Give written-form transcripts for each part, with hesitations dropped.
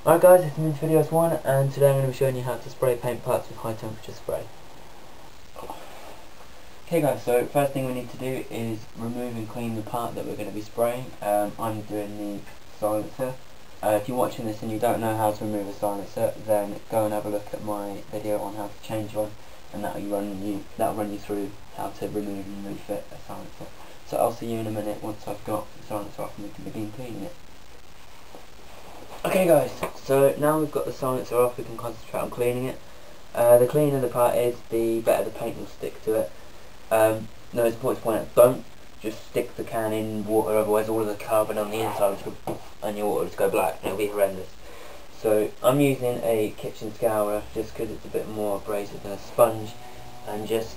Alright guys, it's Mintyvideos1 and today I'm going to be showing you how to spray paint parts with high temperature spray. Okay guys, so first thing we need to do is remove and clean the part that we're going to be spraying. I'm doing the silencer. If you're watching this and you don't know how to remove a silencer, then go and have a look at my video on how to change one, and that'll run you through how to remove and refit a silencer. So I'll see you in a minute once I've got the silencer off and we can begin cleaning it. Okay guys, so now we've got the silencer off, we can concentrate on cleaning it. The cleaner the part is, the better the paint will stick to it. No, it's important to point out, don't just stick the can in water, otherwise all of the carbon on the inside will just go, and your water will just go black and it'll be horrendous. So I'm using a kitchen scourer just because it's a bit more abrasive than a sponge, and just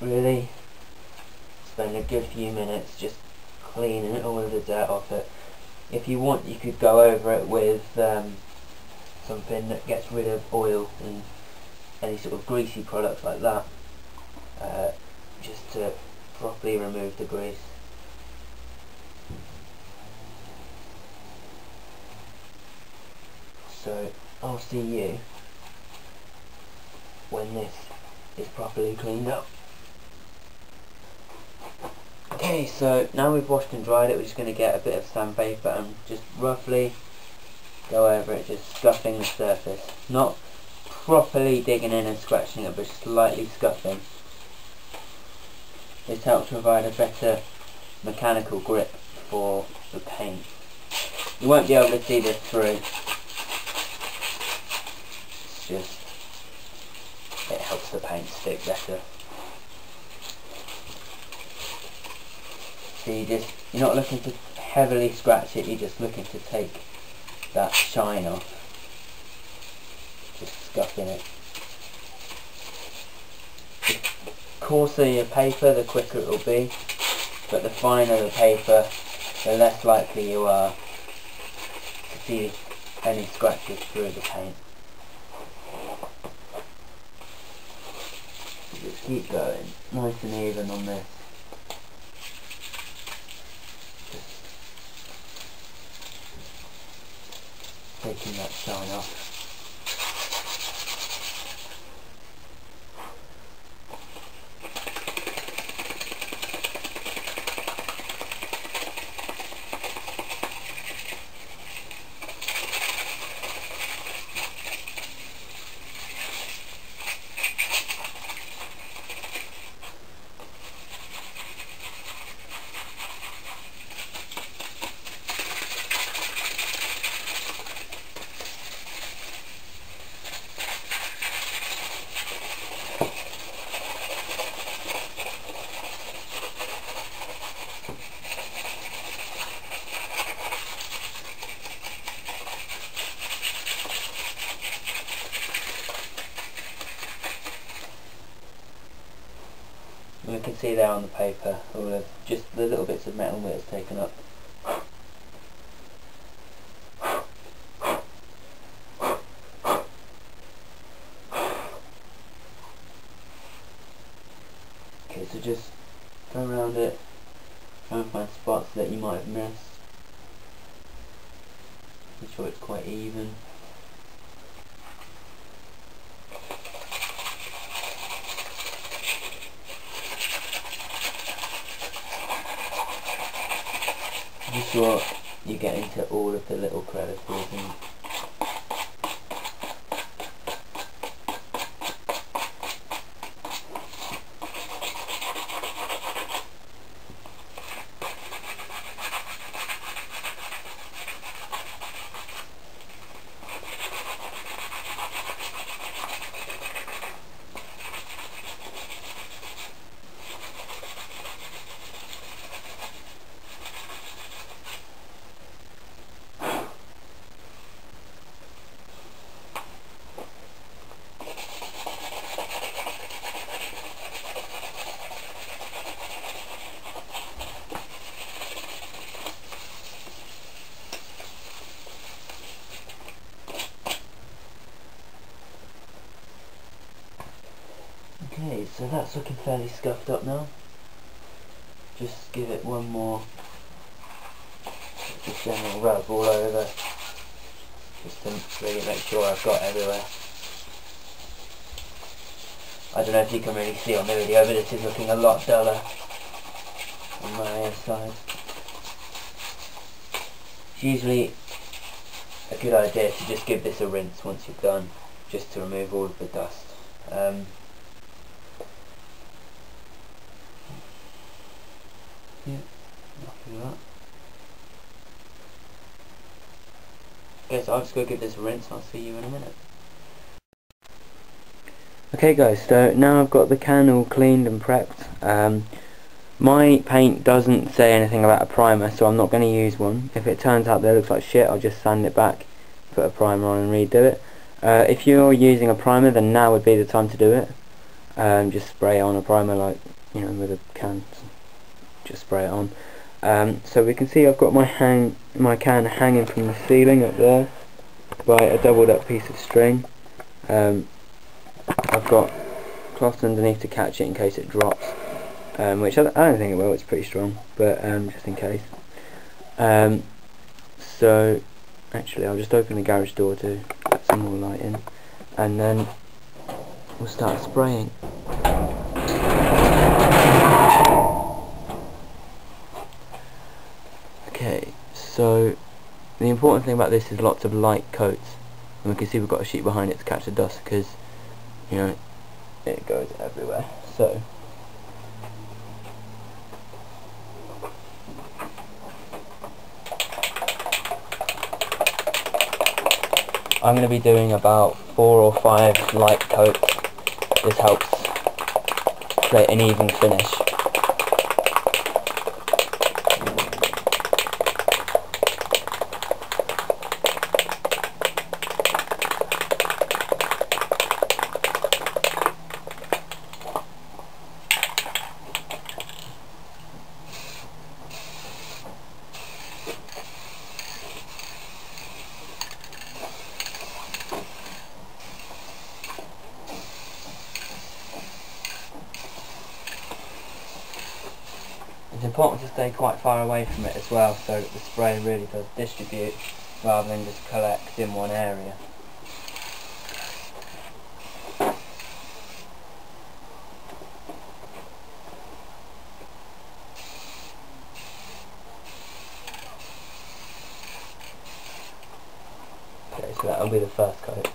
really spend a good few minutes just cleaning all of the dirt off it. If you want, you could go over it with something that gets rid of oil and any sort of greasy products like that, just to properly remove the grease. So I'll see you when this is properly cleaned up. Okay, so now we've washed and dried it, we're just going to get a bit of sandpaper and just roughly go over it, just scuffing the surface. Not properly digging in and scratching it, but slightly scuffing. This helps provide a better mechanical grip for the paint. You won't be able to see this through. It's just, it helps the paint stick better. So you're not looking to heavily scratch it, you're just looking to take that shine off. Just scuffing it. The coarser your paper, the quicker it will be, but the finer the paper, the less likely you are to see any scratches through the paint. Just keep going, nice and even on this. Taking that shine off. And we can see there on the paper all of just the little bits of metal that it's taken up. Okay, so just go around it, try and find spots that you might have missed. Make sure it's quite even. Be sure you get into all of the little crevices and okay, so that's looking fairly scuffed up now. Just give it one more just general rub all over. just to really make sure I've got everywhere. I don't know if you can really see on the video, but this is looking a lot duller on my side. It's usually a good idea to just give this a rinse once you're done, just to remove all of the dust. Yeah, happy with that. Okay, so I'll just go give this a rinse and I'll see you in a minute. Okay guys, so now I've got the can all cleaned and prepped. My paint doesn't say anything about a primer, so I'm not going to use one. If it turns out that it looks like shit, I'll just sand it back, put a primer on and redo it. If you're using a primer, then now would be the time to do it. Just spray on a primer, like, you know, with a can. Just spray it on. So we can see I've got my can hanging from the ceiling up there by a doubled up piece of string. I've got cloth underneath to catch it in case it drops, which I don't think it will, it's pretty strong, but just in case. So actually I'll just open the garage door to get some more light in, and then we'll start spraying. Okay, so the important thing about this is lots of light coats, and we can see we've got a sheet behind it to catch the dust, because, you know, it goes everywhere. So I'm going to be doing about 4 or 5 light coats. This helps create an even finish. It's important to stay quite far away from it as well, so that the spray really does distribute rather than just collect in one area. Okay, so that'll be the first coat.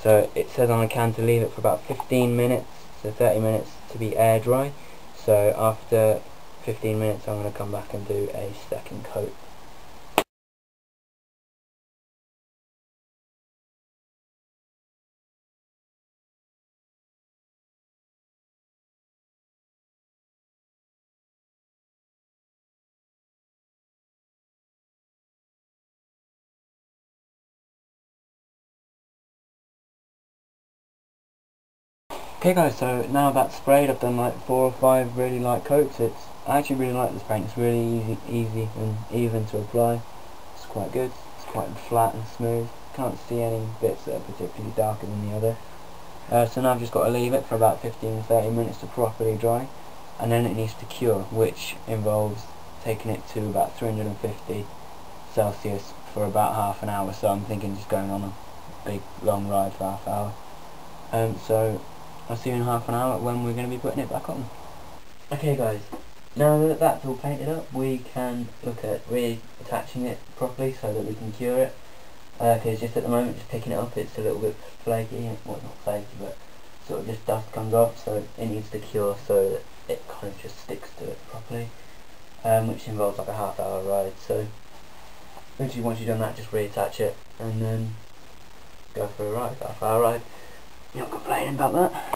So it says on the can to leave it for about 15 minutes to 30 minutes to be air dry. So after 15 minutes I'm going to come back and do a second coat. Okay guys, so now that's sprayed, I've done like 4 or 5 really light coats. I actually really like this paint, it's really easy and even to apply. It's quite good, it's quite flat and smooth. Can't see any bits that are particularly darker than the other. So now I've just got to leave it for about 15-30 minutes to properly dry, and then it needs to cure, which involves taking it to about 350 Celsius for about half an hour. So I'm thinking just going on a big long ride for half an hour. So I'll see you in half an hour when we're going to be putting it back on. Okay guys, now that that's all painted up, we can look at reattaching it properly so that we can cure it. Because just at the moment, just picking it up, it's a little bit flaky, well not flaky, but sort of just dust comes off, so it needs to cure so that it kind of just sticks to it properly, which involves like a half-hour ride. So eventually once you've done that, just reattach it and then go for a ride, half-hour ride. You're not complaining about that.